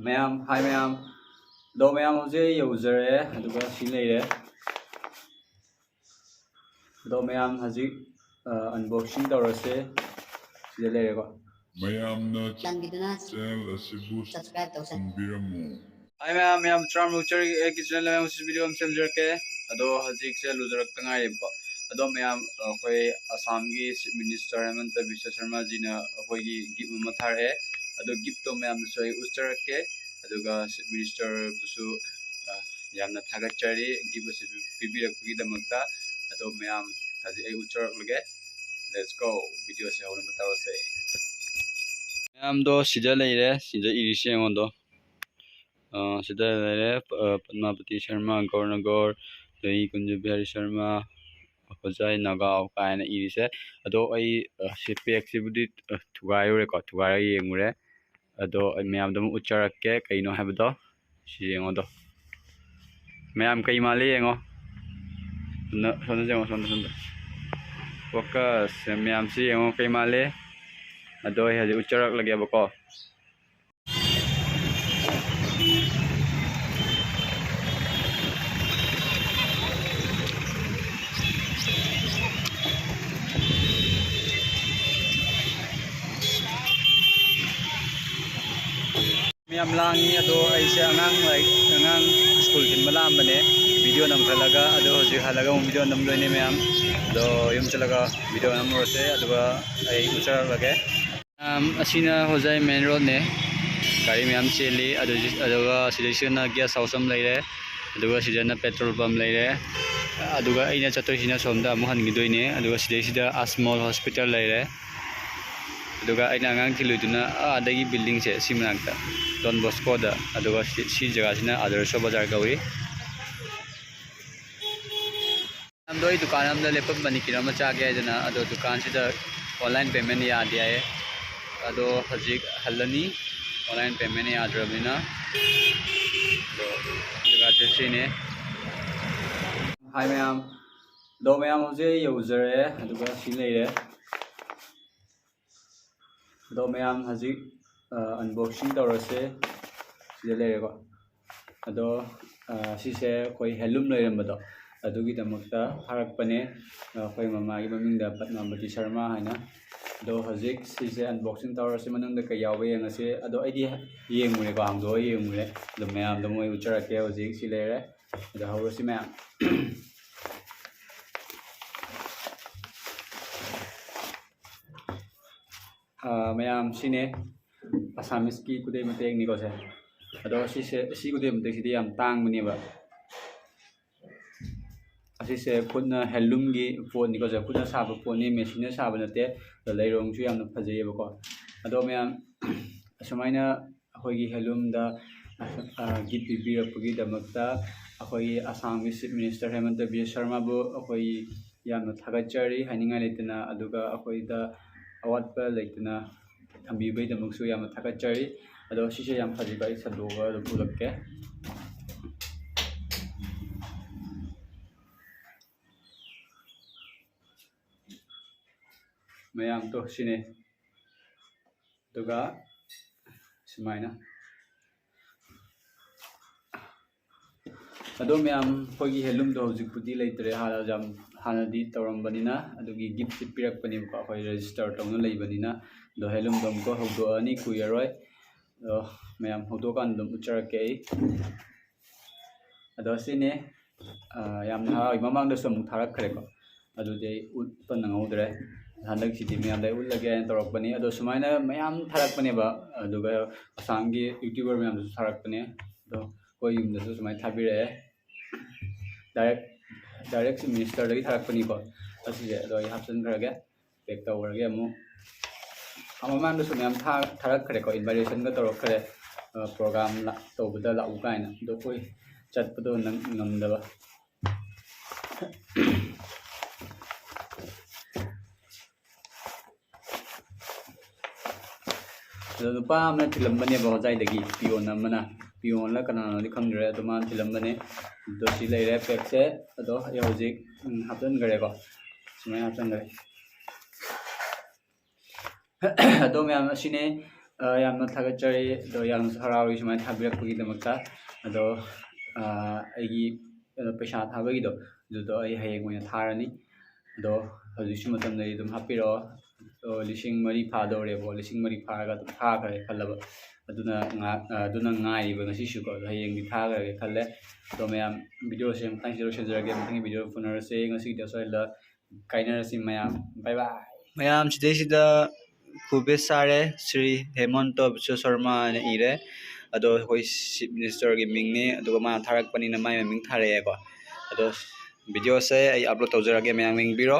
Ma'am, hi ma'am. Do ma'am hoje user hai aduga si leire. Do ma'am haji unboxing tawrase sida leire ko. mayamna channel asibu subscribe tawsanbiramu. Hi ma'am tram luchar ek channel ma'am this video am samjar ke ado haji se lujarak tangai ba. Ado ma'am koi Assam gi minister Himanta Sharma ji na koi gi gift mathar hai. Ado gift to ma'am soi ucharak ke aduga minister busu yamna thagachari gift se pibirak gi damakta ado ma'am haji ai ucharak lage. Let's go video se hona batawase. Ma'am do sida leire sida irise ngondo. Sida leire Padmapati Sharma Gaur Dai Kunju Bihari Sharma Hojai Nagao kaina irise ado ai CPX budi thugaiyure ko thugara yengure ado ma'am dum ucharakke kaino habdo si yengodo ma'am kai mali yengo na sonda focus ma'am si yengo kai mali ado haji ucharak lagi abako Ma'am langi ado aise angang school kin malam bane video nam khalaga ado hoji halaga video nam loine ma'am ado yum chalaga video nam rose aduga ai ucharak lage asina hojai main road ne gari ma'am cheli aduga sidisina gas house am leire aduga sidana petrol pump leire aduga aina chatoi somda amu hangidoine aduga sidisida Asmol hospital leire aduga aina angang thiluduna adagi building se simnakta Don Bosco da aduga si jaga sina Adarso Bazar gauri amdoi dukan amda lepap bani kirama chage jana ado dukan sida online payment ya dia hai ado hajik halani online payment ya adrabina do jaga se sine hi ma'am do ma'am hoje user hai aduga si leire do ma'am hajik unboxing tawrase sida leire ko ado sise koi helum leirambado adugi damakta harakpane koi mama gi mamingda Padmapati Sharma haina do hajik sise unboxing tawrase manungda ka yawe yangase ado aidi yengmure ko hamdo yengmure do ma'am do moi ucharake hajik si leire ado hawrasi ma'am ma'am sine Assamese ki kudai mateng ni ko se ado si kudai mateng sidi yam tang mani ba asi se putna helum gi phone ni ko se putna saba phone ni machine saba nate da leirong chu yam na phajai ba ko ado ma'am asumaina ahoi gi helum da git bb rapgi damakta ahoi Assam gi chief minister Himanta Sharma bu ahoi yam na thagachari haninga letna aduga ahoi da awatpa leitna Ambibai the Muksu Yam Takachari, although Shisha Yam Fajiba is a lower the Pulake. Mayam to Shine Duga Simina Adomiam Fogi Helum do Zipudi later Halajam Hanadi Torambanina, Adugi gift Pirak Panimka register Tono Labanina, the Helum Domko Hodo Ani Kuyaroi. Ma'am Hodokan dum ucharake ado sine yamna mamang da som tharak khare ko adu de utpan ngudre handak sidi ma'am dai ullage torokpani ado sumaina ma'am tharak pane ba aduga asangi youtuber ma'am tharak pane do koi yum da sumai thabire direct minister dagi tharak pani ko asije do I hapsan kharaga pek tawrage amu amamang da sumam tharak khare ko invitation ga torok khare program la to bada la ukaina do koi chat pado namdaba do pa amna tilambane ba jai dagi pion amana pion la kana ni khangre do man tilambane do si leire pek se do yojik hapdan gare ko sumai hapdan gare do me am asine ꯌꯥꯝꯅ ꯊꯥꯒꯠꯆꯔꯤ ꯑꯗꯣ ꯌꯥꯝꯅꯁꯨ ꯍꯔꯥꯎꯔꯤ ꯁꯨꯃꯥꯏꯅ ꯊꯥꯕꯤꯔꯛꯄꯒꯤꯗꯃꯛꯇ ꯑꯗꯣ ꯑꯩꯒꯤ ꯄꯩꯁꯥ ꯊꯥꯕꯒꯤꯗꯣ ꯑꯗꯨꯗꯣ ꯑꯩ ꯍꯌꯦꯡ ꯑꯣꯏꯅ ꯊꯥꯔꯅꯤ ꯑꯗꯣ ꯍꯧꯖꯤꯛꯁꯨ ꯃꯇꯝ ꯂꯩ ꯑꯗꯨꯝ ꯍꯥꯞꯄꯤꯔꯛꯑꯣ ꯑꯗꯣ 4,000 ꯐꯥꯗꯧꯔꯦꯕꯀꯣ 4,000 ꯐꯥꯔꯒ ꯑꯗꯨꯝ ꯊꯥꯈ꯭ꯔꯒꯦ ꯈꯜꯂꯕ ꯑꯗꯨꯅ ꯉꯥꯏꯔꯤꯕ ꯉꯁꯤꯁꯨꯀꯣ ꯑꯗꯣ ꯍꯌꯦꯡꯗꯤ ꯊꯥꯈ꯭ꯔꯒꯦ ꯈꯜꯂꯦ ꯑꯗꯣ ꯃꯌꯥꯝ ꯚꯤꯗꯤꯑꯣꯁꯦ ꯃꯇꯥꯡꯁꯤꯗ ꯂꯣꯏꯁꯤꯟꯖꯔꯒꯦ ꯃꯊꯪꯒꯤ ꯚꯤꯗꯤꯑꯣ ꯐꯨꯅꯔꯁꯦ ꯉꯁꯤꯒꯤꯗꯤ ꯑꯁ꯭ꯋꯥꯏꯗ ꯀꯥꯏꯅꯔꯁꯤ ꯃꯌꯥꯝ ꯕꯥꯏ ꯕꯥꯏ ꯃꯌꯥꯝ ꯁꯤꯗꯩꯁꯤꯗ ꯈꯨꯕꯦꯁ ꯁꯥꯔꯦ ꯁ꯭ꯔꯤ ꯍꯦꯃꯟꯇ ꯕꯤꯁ꯭ꯋ ꯁꯔꯃ ꯍꯥꯏꯅ ꯏꯔꯦ ꯑꯗꯣ ꯑꯩꯈꯣꯏ ꯆꯤꯞ ꯃꯤꯅꯤꯁꯇꯔꯒꯤ ꯃꯤꯡꯅꯤ ꯑꯗꯨꯒ ꯃꯥꯅ ꯊꯥꯔꯛꯄꯅꯤꯅ ꯃꯥꯏ ꯃꯃꯤꯡ ꯊꯥꯔꯛꯑꯦꯀꯣ ꯑꯗꯣ ꯚꯤꯗꯤꯑꯣꯁꯦ ꯑꯩ ꯑꯞꯂꯣꯗ ꯇꯧꯖꯔꯒꯦ ꯃꯌꯥꯝ ꯌꯦꯡꯕꯤꯔꯣ